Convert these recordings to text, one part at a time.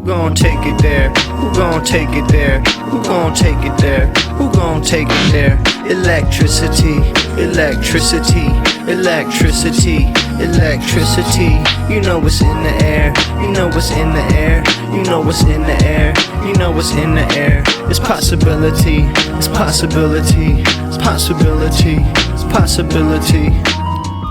Who gon' take it there? Who gon' take it there? Who gon' take it there? Who gon' take it there? Electricity, electricity, electricity, electricity. You know what's in the air. You know what's in the air. You know what's in the air. You know what's in the air. It's possibility. It's possibility. It's possibility. It's possibility.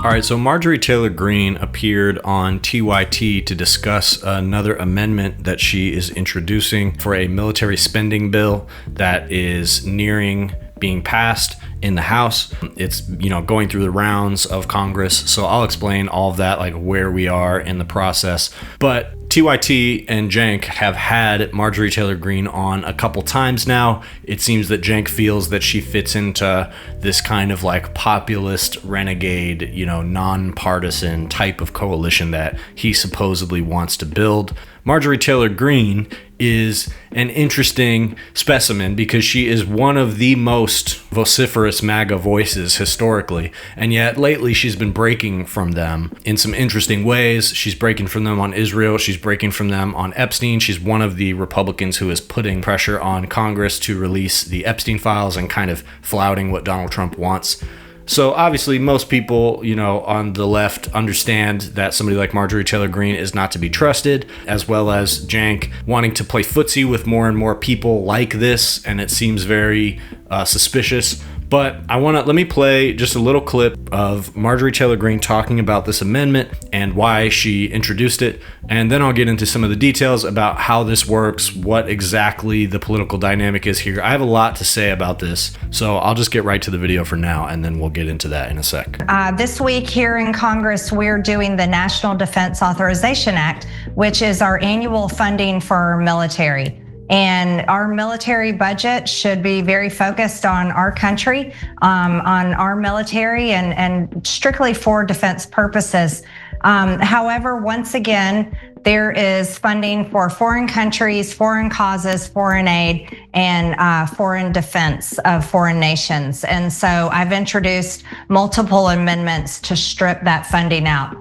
All right, so Marjorie Taylor Greene appeared on TYT to discuss another amendment that she is introducing for a military spending bill that is nearing being passed in the House. It's, going through the rounds of Congress. So I'll explain all of that, like where we are in the process. But TYT and Cenk have had Marjorie Taylor Greene on a couple times now. It seems that Cenk feels that she fits into this kind of like populist, renegade, nonpartisan type of coalition that he supposedly wants to build. Marjorie Taylor Greene is an interesting specimen because she is one of the most vociferous MAGA voices historically, and yet lately she's been breaking from them in some interesting ways. She's breaking from them on Israel. She's breaking from them on Epstein. She's one of the Republicans who is putting pressure on Congress to release the Epstein files and kind of flouting what Donald Trump wants. So obviously most people, on the left understand that somebody like Marjorie Taylor Greene is not to be trusted, as well as Cenk wanting to play footsie with more and more people like this, and it seems very suspicious. But let me play just a little clip of Marjorie Taylor Greene talking about this amendment and why she introduced it. And then I'll get into some of the details about how this works, what exactly the political dynamic is here. I have a lot to say about this, so I'll just get right to the video for now, and then we'll get into that in a sec. This week here in Congress, we're doing the National Defense Authorization Act, which is our annual funding for our military. And our military budget should be very focused on our country, on our military, and strictly for defense purposes. However, once again, there is funding for foreign countries, foreign causes, foreign aid, and foreign defense of foreign nations. And so I've introduced multiple amendments to strip that funding out,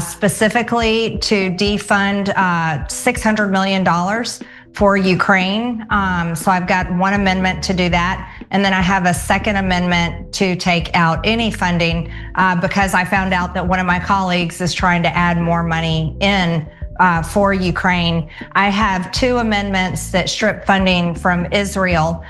specifically to defund $600 million for Ukraine. So I've got one amendment to do that. And then I have a second amendment to take out any funding because I found out that one of my colleagues is trying to add more money in for Ukraine. I have two amendments that strip funding from Israel.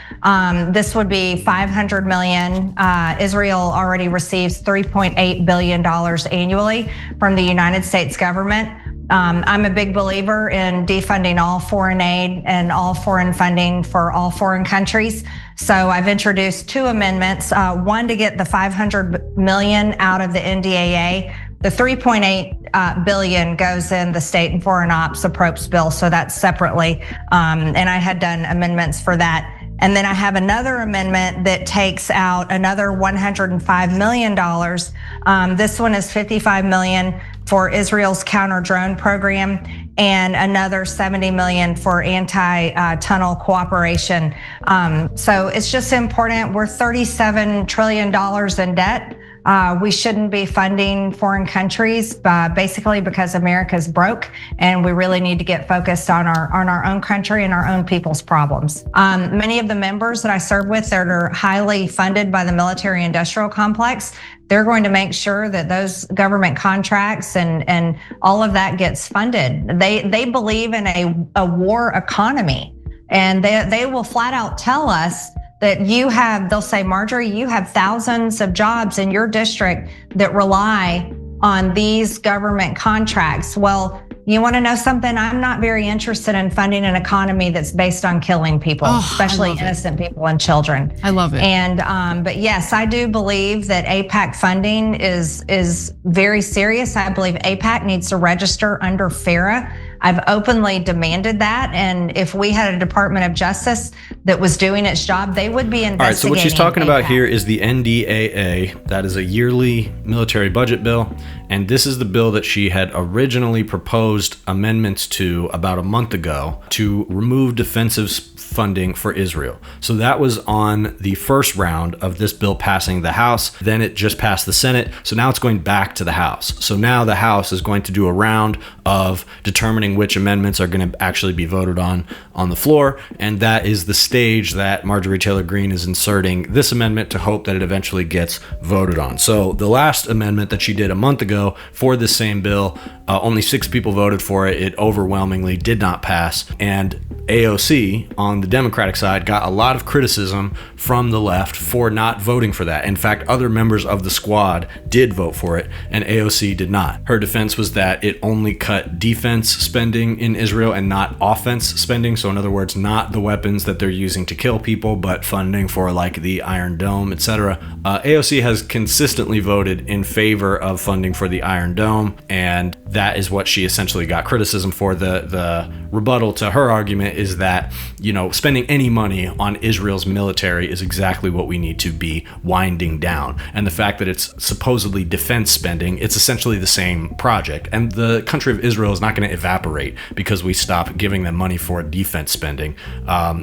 This would be $500 million. Israel already receives $3.8 billion annually from the United States government. I'm a big believer in defunding all foreign aid and all foreign funding for all foreign countries. So I've introduced two amendments, one to get the $500 million out of the NDAA. The $3.8 billion goes in the state and foreign ops appropriations bill, so that's separately. And I had done amendments for that. And then I have another amendment that takes out another $105 million. This one is $55 million for Israel's counter-drone program and another $70 million for anti-tunnel cooperation. So it's just important. We're $37 trillion in debt. We shouldn't be funding foreign countries, basically because America's broke, and we really need to get focused on our own country and our own people's problems. Many of the members that I serve with that are highly funded by the military-industrial complex, they're going to make sure that those government contracts and all of that gets funded. They believe in a war economy, and they will flat out tell us that they'll say, Marjorie, you have thousands of jobs in your district that rely on these government contracts. Well, you want to know something? I'm not very interested in funding an economy that's based on killing people, especially innocent people and children. I love it. And but yes, I do believe that AIPAC funding is very serious. I believe AIPAC needs to register under FARA. I've openly demanded that, and if we had a Department of Justice that was doing its job, they would be investigating. All right, so what she's talking about here is the NDAA. That is a yearly military budget bill, And this is the bill that she had originally proposed amendments to about a month ago to remove defensive funding for Israel. So that was on the first round of this bill passing the House. Then it just passed the Senate. So now it's going back to the House. So now the House is going to do a round of determining which amendments are going to actually be voted on the floor. And that is the stage that Marjorie Taylor Greene is inserting this amendment to hope that it eventually gets voted on. So the last amendment that she did a month ago for this same bill, only 6 people voted for it. It overwhelmingly did not pass. And AOC on the Democratic side got a lot of criticism from the left for not voting for that. In fact, other members of the squad did vote for it, and AOC did not. Her defense was that it only cut defense spending in Israel and not offense spending. So in other words, not the weapons that they're using to kill people, but funding for like the Iron Dome, etc. AOC has consistently voted in favor of funding for the Iron Dome, and that is what she essentially got criticism for. The rebuttal to her argument is that, spending any money on Israel's military is exactly what we need to be winding down. And the fact that it's supposedly defense spending, it's essentially the same project. And the country of Israel is not going to evaporate because we stop giving them money for defense spending.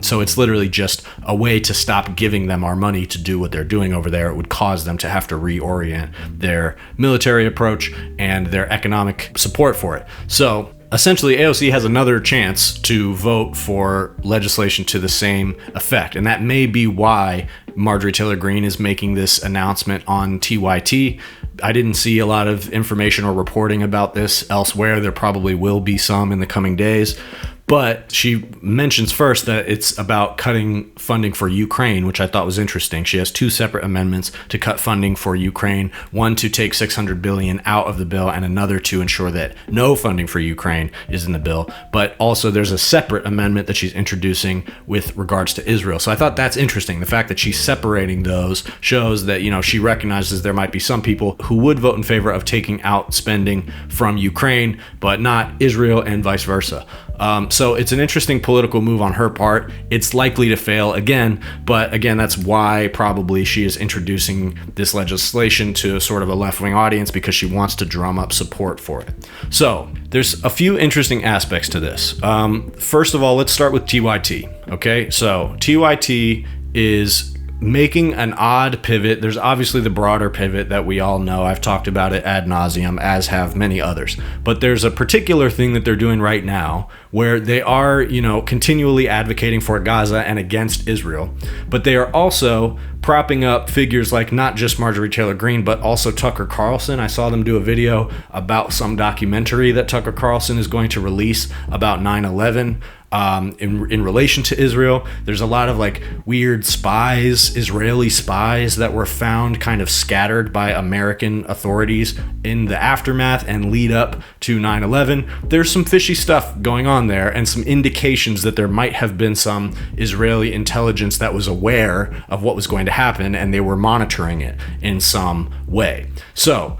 So it's literally just a way to stop giving them our money to do what they're doing over there. It would cause them to have to reorient their military approach and their economic support for it. So essentially, AOC has another chance to vote for legislation to the same effect. And that may be why Marjorie Taylor Greene is making this announcement on TYT. I didn't see a lot of information or reporting about this elsewhere. There probably will be some in the coming days. But she mentions first that it's about cutting funding for Ukraine, which I thought was interesting. She has 2 separate amendments to cut funding for Ukraine, one to take $600 billion out of the bill and another to ensure that no funding for Ukraine is in the bill. But also there's a separate amendment that she's introducing with regards to Israel. So I thought that's interesting. The fact that she's separating those shows that, she recognizes there might be some people who would vote in favor of taking out spending from Ukraine, but not Israel, and vice versa. So it's an interesting political move on her part. It's likely to fail again, but again, that's why probably she is introducing this legislation to sort of a left-wing audience, because she wants to drum up support for it. So there's a few interesting aspects to this. First of all, let's start with TYT. Okay, so TYT is making an odd pivot. There's obviously the broader pivot that we all know. I've talked about it ad nauseum, as have many others. But there's a particular thing that they're doing right now where they are, continually advocating for Gaza and against Israel. But they are also propping up figures like not just Marjorie Taylor Greene, but also Tucker Carlson. I saw them do a video about some documentary that Tucker Carlson is going to release about 9/11. In relation to Israel. There's a lot of like weird spies, Israeli spies that were found kind of scattered by American authorities in the aftermath and lead up to 9/11. There's some fishy stuff going on there and some indications that there might have been some Israeli intelligence that was aware of what was going to happen and they were monitoring it in some way. So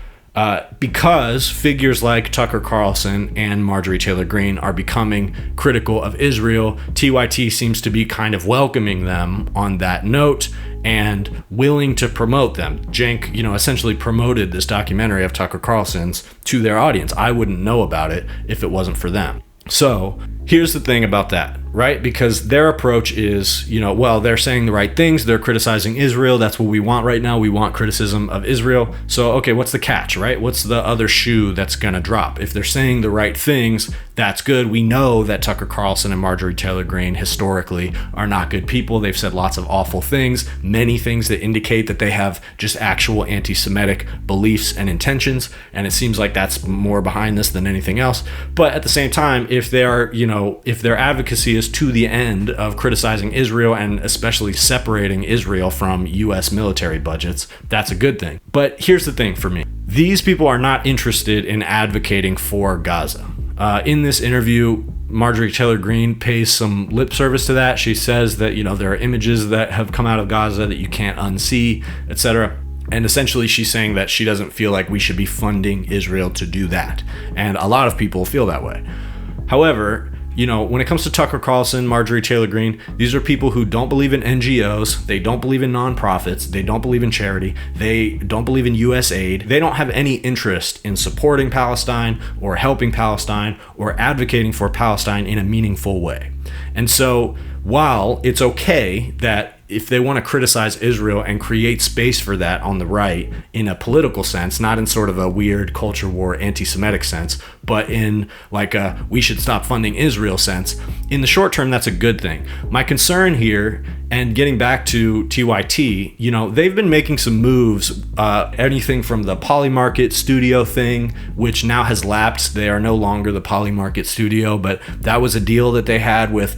because figures like Tucker Carlson and Marjorie Taylor Greene are becoming critical of Israel, TYT seems to be kind of welcoming them on that note and willing to promote them. Cenk, essentially promoted this documentary of Tucker Carlson's to their audience. I wouldn't know about it if it wasn't for them. So here's the thing about that, right? Because their approach is, they're saying the right things. They're criticizing Israel. That's what we want right now. We want criticism of Israel. So, okay, what's the catch, right? What's the other shoe that's going to drop? If they're saying the right things, that's good. We know that Tucker Carlson and Marjorie Taylor Greene historically are not good people. They've said lots of awful things, many things that indicate that they have just actual anti-Semitic beliefs and intentions. And it seems like that's more behind this than anything else. But at the same time, if they are, if their advocacy is to the end of criticizing Israel and especially separating Israel from U.S. military budgets, that's a good thing. But here's the thing for me. These people are not interested in advocating for Gaza. In this interview, Marjorie Taylor Greene pays some lip service to that. She says that, there are images that have come out of Gaza that you can't unsee, etc. And essentially she's saying that she doesn't feel like we should be funding Israel to do that. And a lot of people feel that way. However, when it comes to Tucker Carlson, Marjorie Taylor Greene, these are people who don't believe in NGOs, they don't believe in nonprofits, they don't believe in charity, they don't believe in US aid, they don't have any interest in supporting Palestine or helping Palestine or advocating for Palestine in a meaningful way. And so while it's okay that if they want to criticize Israel and create space for that on the right in a political sense, not in sort of a weird culture war anti-Semitic sense, but in like a we should stop funding Israel sense, in the short term, that's a good thing. My concern here, and getting back to TYT, they've been making some moves, anything from the Polymarket Studio thing, which now has lapsed. They are no longer the Polymarket Studio, but that was a deal that they had with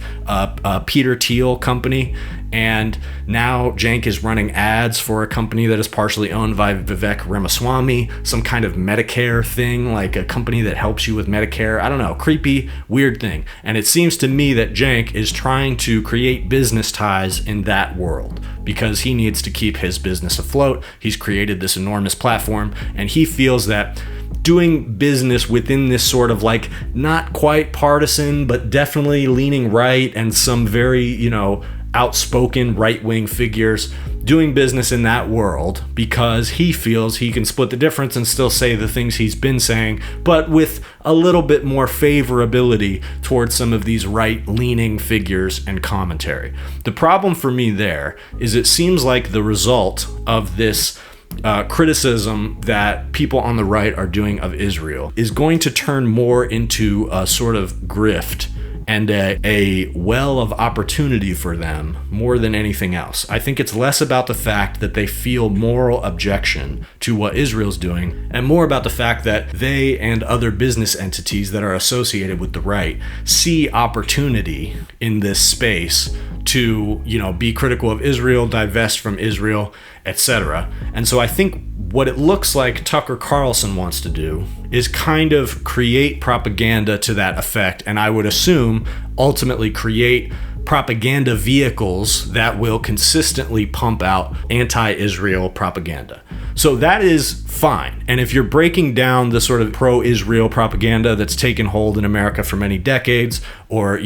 Peter Thiel company. And now Cenk is running ads for a company that is partially owned by Vivek Ramaswamy, some kind of Medicare thing, like a company that helps you with Medicare. I don't know, creepy, weird thing. And it seems to me that Cenk is trying to create business ties in that world because he needs to keep his business afloat. He's created this enormous platform, and he feels that doing business within this sort of like not quite partisan, but definitely leaning right and some very, outspoken right-wing figures doing business in that world because he feels he can split the difference and still say the things he's been saying, but with a little bit more favorability towards some of these right-leaning figures and commentary. The problem for me there is it seems like the result of this criticism that people on the right are doing of Israel is going to turn more into a sort of grift and a well of opportunity for them more than anything else. I think it's less about the fact that they feel moral objection to what Israel's doing and more about the fact that they and other business entities that are associated with the right see opportunity in this space to, be critical of Israel, divest from Israel, etc. And so I think what it looks like Tucker Carlson wants to do is kind of create propaganda to that effect, and I would assume ultimately create propaganda vehicles that will consistently pump out anti-Israel propaganda. So that is fine. And if you're breaking down the sort of pro-Israel propaganda that's taken hold in America for many decades, or,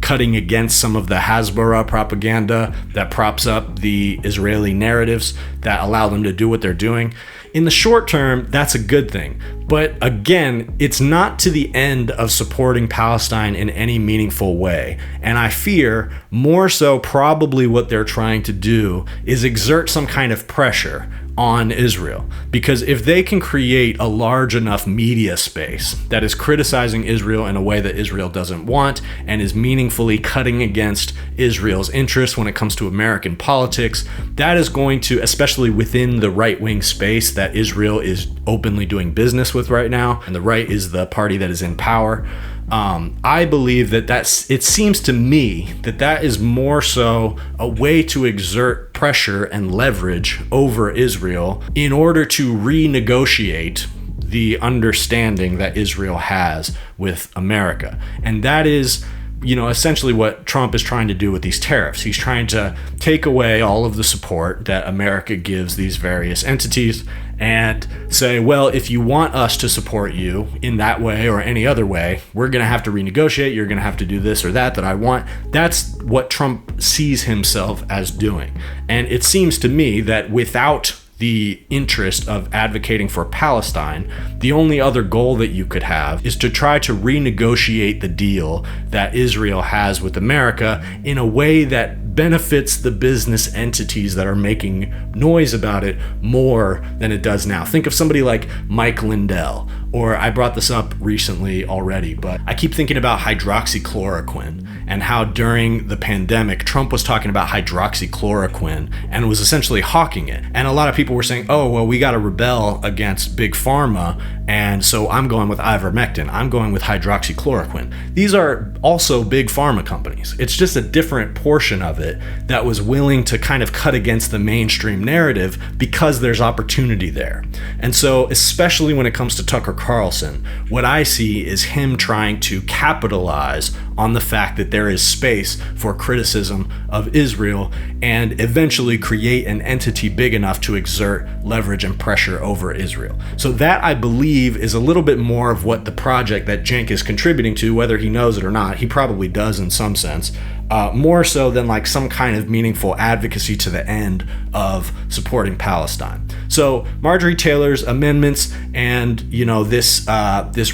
cutting against some of the Hasbara propaganda that props up the Israeli narratives that allow them to do what they're doing, in the short term, that's a good thing. But again, it's not to the end of supporting Palestine in any meaningful way. And I fear more so probably what they're trying to do is exert some kind of pressure on Israel. Because if they can create a large enough media space that is criticizing Israel in a way that Israel doesn't want and is meaningfully cutting against Israel's interests when it comes to American politics, that is going to, especially within the right-wing space that Israel is openly doing business with right now, and the right is the party that is in power, I believe it seems to me that is more so a way to exert pressure and leverage over Israel in order to renegotiate the understanding that Israel has with America. And that is, essentially what Trump is trying to do with these tariffs. He's trying to take away all of the support that America gives these various entities and say, well, if you want us to support you in that way or any other way, we're going to have to renegotiate. You're going to have to do this or that I want. That's what Trump sees himself as doing. And it seems to me that without the interest of advocating for Palestine, the only other goal that you could have is to try to renegotiate the deal that Israel has with America in a way that benefits the business entities that are making noise about it more than it does now. Think of somebody like Mike Lindell, or I brought this up recently already, but I keep thinking about hydroxychloroquine and how during the pandemic, Trump was talking about hydroxychloroquine and was essentially hawking it. And a lot of people were saying, oh, well, we got to rebel against Big Pharma, and so I'm going with ivermectin. I'm going with hydroxychloroquine. These are also big pharma companies. It's just a different portion of it that was willing to kind of cut against the mainstream narrative because there's opportunity there. And so, especially when it comes to Tucker Carlson, what I see is him trying to capitalize on the fact that there is space for criticism of Israel and eventually create an entity big enough to exert leverage and pressure over Israel. So that, I believe, is a little bit more of what the project that Cenk is contributing to, whether he knows it or not. He probably does in some sense. More so than like some kind of meaningful advocacy to the end of supporting Palestine. So Marjorie Taylor's amendments and, you know, this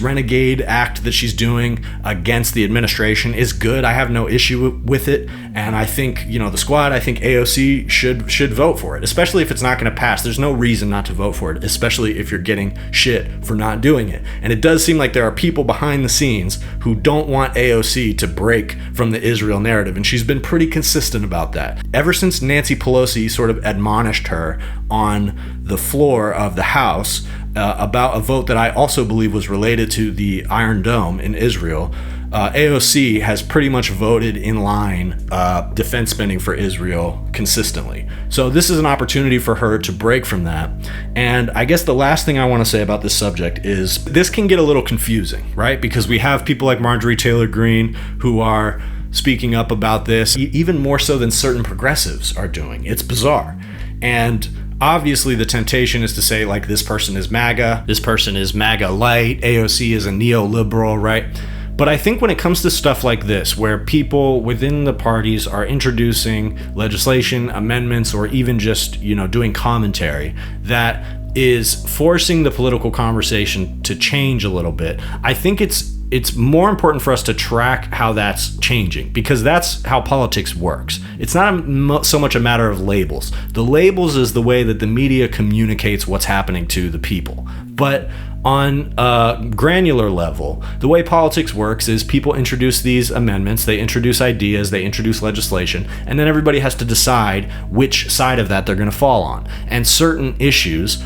renegade act that she's doing against the administration is good. I have no issue with it, and I think, you know, the squad, I think AOC should vote for it, especially if it's not going to pass. There's no reason not to vote for it, especially if you're getting shit for not doing it. And it does seem like there are people behind the scenes who don't want AOC to break from the Israel narrative. And she's been pretty consistent about that. Ever since Nancy Pelosi sort of admonished her on the floor of the House about a vote that I also believe was related to the Iron Dome in Israel, AOC has pretty much voted in line defense spending for Israel consistently. So this is an opportunity for her to break from that. And I guess the last thing I want to say about this subject is this can get a little confusing, right? Because we have people like Marjorie Taylor Greene who are speaking up about this, even more so than certain progressives are doing. It's bizarre. And obviously the temptation is to say, like, this person is MAGA, this person is MAGA light, AOC is a neoliberal, right? But I think when it comes to stuff like this, where people within the parties are introducing legislation, amendments, or even just, you know, doing commentary that is forcing the political conversation to change a little bit, I think it's more important for us to track how that's changing, because that's how politics works. It's not so much a matter of labels. The labels is the way that the media communicates what's happening to the people. But on a granular level, the way politics works is people introduce these amendments, they introduce ideas, they introduce legislation, and then everybody has to decide which side of that they're going to fall on. And certain issues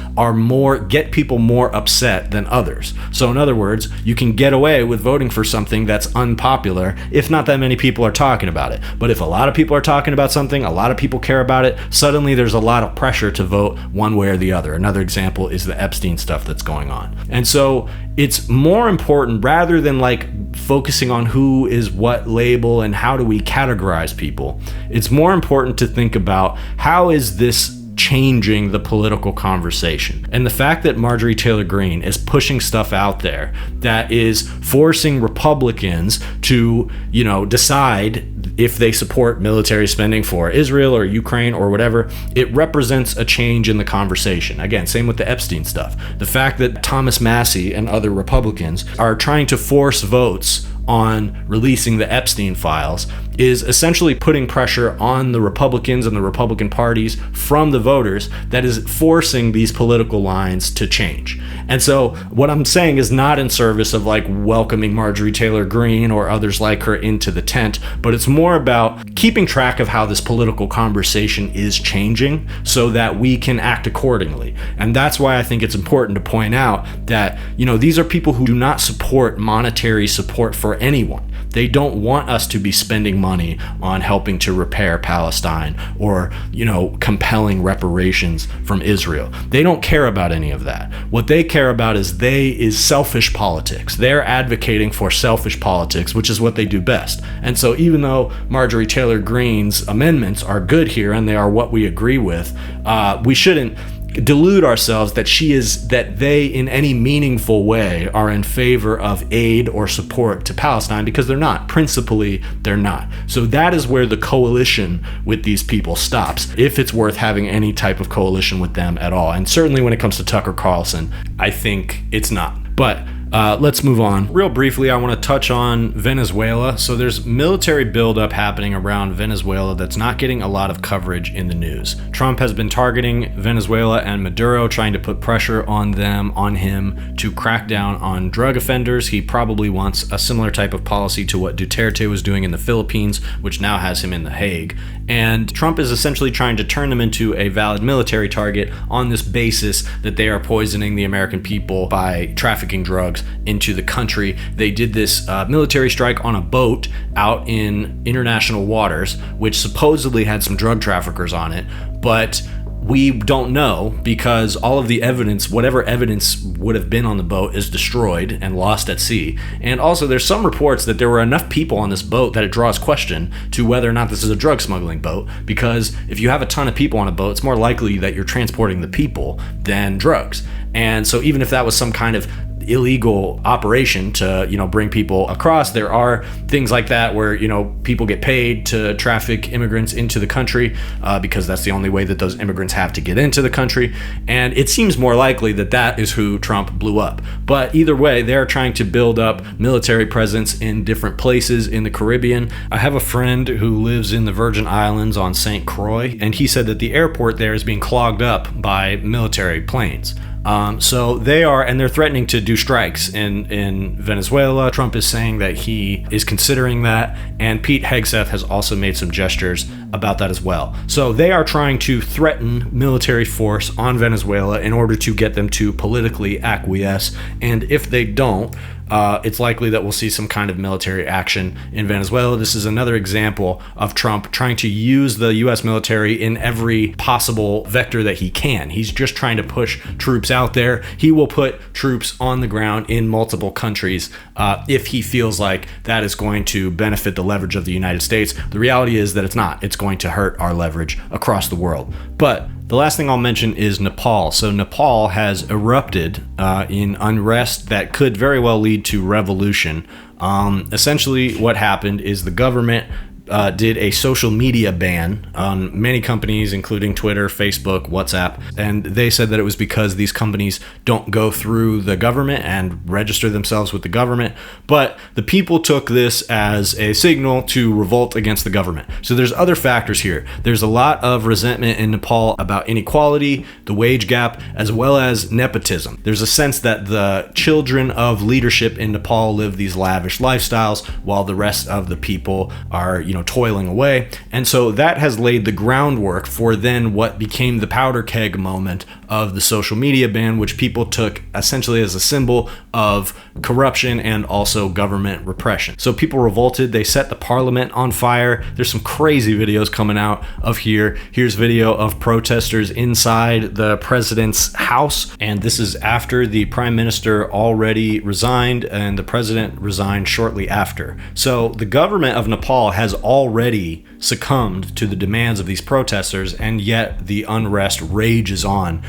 get people more upset than others. So in other words, you can get away with voting for something that's unpopular if not that many people are talking about it. But if a lot of people are talking about something, a lot of people care about it, suddenly there's a lot of pressure to vote one way or the other. Another example is the Epstein stuff that's going on. And so it's more important, rather than like focusing on who is what label and how do we categorize people, it's more important to think about how is this changing the political conversation. And the fact that Marjorie Taylor Greene is pushing stuff out there that is forcing Republicans to, you know, decide if they support military spending for Israel or Ukraine or whatever, it represents a change in the conversation. Again, same with the Epstein stuff. The fact that Thomas Massie and other Republicans are trying to force votes on releasing the Epstein files is essentially putting pressure on the Republicans and the Republican parties from the voters that is forcing these political lines to change. And so what I'm saying is not in service of like welcoming Marjorie Taylor Greene or others like her into the tent, but it's more about keeping track of how this political conversation is changing so that we can act accordingly. And that's why I think it's important to point out that, you know, these are people who do not support monetary support for anyone. They don't want us to be spending money on helping to repair Palestine or, you know, compelling reparations from Israel. They don't care about any of that. What they care about is selfish politics. They're advocating for selfish politics, which is what they do best. And so even though Marjorie Taylor Greene's amendments are good here and they are what we agree with, we shouldn't delude ourselves that they in any meaningful way are in favor of aid or support to Palestine, because they're not. Principally, they're not. So that is where the coalition with these people stops, if it's worth having any type of coalition with them at all. And certainly when it comes to Tucker Carlson, I think it's not. But let's move on. Real briefly, I want to touch on Venezuela. So there's military buildup happening around Venezuela that's not getting a lot of coverage in the news. Trump has been targeting Venezuela and Maduro, trying to put pressure on him to crack down on drug offenders. He probably wants a similar type of policy to what Duterte was doing in the Philippines, which now has him in The Hague. And Trump is essentially trying to turn them into a valid military target on this basis that they are poisoning the American people by trafficking drugs into the country. They did this military strike on a boat out in international waters, which supposedly had some drug traffickers on it. But we don't know because all of the evidence, whatever evidence would have been on the boat, is destroyed and lost at sea. And also there's some reports that there were enough people on this boat that it draws question to whether or not this is a drug smuggling boat, because if you have a ton of people on a boat, it's more likely that you're transporting the people than drugs. And so even if that was some kind of illegal operation to, bring people across, there are things like that where, people get paid to traffic immigrants into the country because that's the only way that those immigrants have to get into the country. And it seems more likely that that is who Trump blew up. But either way, they're trying to build up military presence in different places in the Caribbean. I have a friend who lives in the Virgin Islands on St. Croix, and he said that the airport there is being clogged up by military planes. So they're threatening to do strikes in Venezuela. Trump is saying that he is considering that, and Pete Hegseth has also made some gestures about that as well. So they are trying to threaten military force on Venezuela in order to get them to politically acquiesce, and if they don't, it's likely that we'll see some kind of military action in Venezuela. This is another example of Trump trying to use the U.S. military in every possible vector that he can. He's just trying to push troops out there. He will put troops on the ground in multiple countries if he feels like that is going to benefit the leverage of the United States. The reality is that it's not. It's going to hurt our leverage across the world. But the last thing I'll mention is Nepal. So Nepal has erupted in unrest that could very well lead to revolution. Essentially what happened is the government did a social media ban on many companies, including Twitter, Facebook, WhatsApp, and they said that it was because these companies don't go through the government and register themselves with the government, but the people took this as a signal to revolt against the government. So there's other factors here. There's a lot of resentment in Nepal about inequality, the wage gap, as well as nepotism. There's a sense that the children of leadership in Nepal live these lavish lifestyles while the rest of the people are, toiling away. And so that has laid the groundwork for then what became the powder keg moment of the social media ban, which people took essentially as a symbol of corruption and also government repression. So people revolted. They set the parliament on fire. There's some crazy videos coming out of here. Here's video of protesters inside the president's house. And this is after the prime minister already resigned and the president resigned shortly after. So the government of Nepal has already succumbed to the demands of these protesters, and yet the unrest rages on.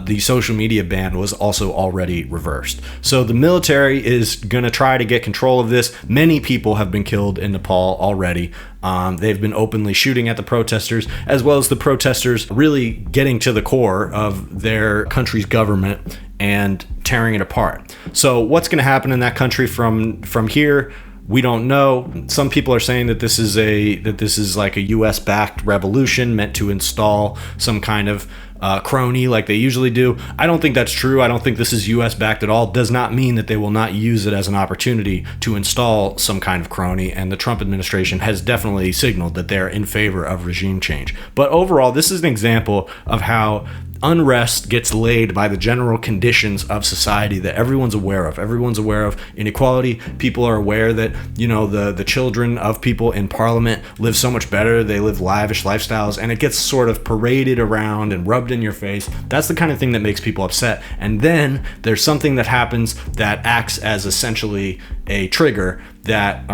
The social media ban was also already reversed. So the military is going to try to get control of this. Many people have been killed in Nepal already. They've been openly shooting at the protesters, as well as the protesters really getting to the core of their country's government and tearing it apart. So what's going to happen in that country from here? We don't know. Some people are saying that this is like a US backed revolution meant to install some kind of crony like they usually do. I don't think that's true. I don't think this is US backed at all. Does not mean that they will not use it as an opportunity to install some kind of crony, and the Trump administration has definitely signaled that they're in favor of regime change. But overall, this is an example of how unrest gets laid by the general conditions of society that everyone's aware of. Everyone's aware of inequality. People are aware that, the children of people in parliament live so much better. They live lavish lifestyles, and it gets sort of paraded around and rubbed in your face. That's the kind of thing that makes people upset. And then there's something that happens that acts as essentially a trigger that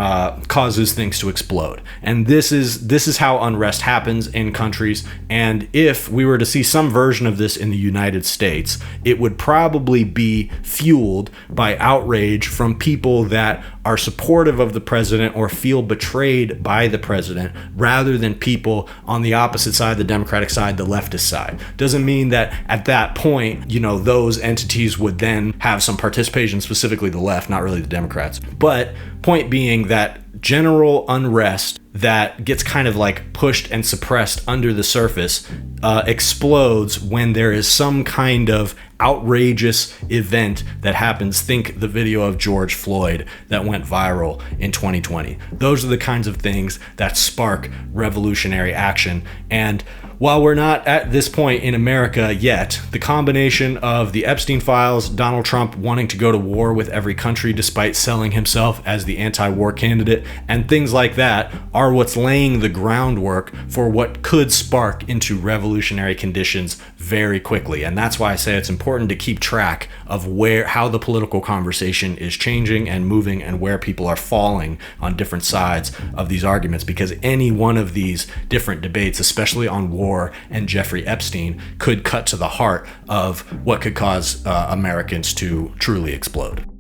causes things to explode. And this is how unrest happens in countries. And if we were to see some version of this in the United States, it would probably be fueled by outrage from people that are supportive of the president or feel betrayed by the president, rather than people on the opposite side, the Democratic side, the leftist side. Doesn't mean that at that point, those entities would then have some participation, specifically the left, not really the Democrats. But point being that general unrest that gets kind of like pushed and suppressed under the surface explodes when there is some kind of outrageous event that happens. Think the video of George Floyd that went viral in 2020. Those are the kinds of things that spark revolutionary action. And while we're not at this point in America yet, the combination of the Epstein files, Donald Trump wanting to go to war with every country despite selling himself as the anti-war candidate, and things like that are are what's laying the groundwork for what could spark into revolutionary conditions very quickly. And that's why I say it's important to keep track of how the political conversation is changing and moving, and where people are falling on different sides of these arguments, because any one of these different debates, especially on war and Jeffrey Epstein, could cut to the heart of what could cause Americans to truly explode.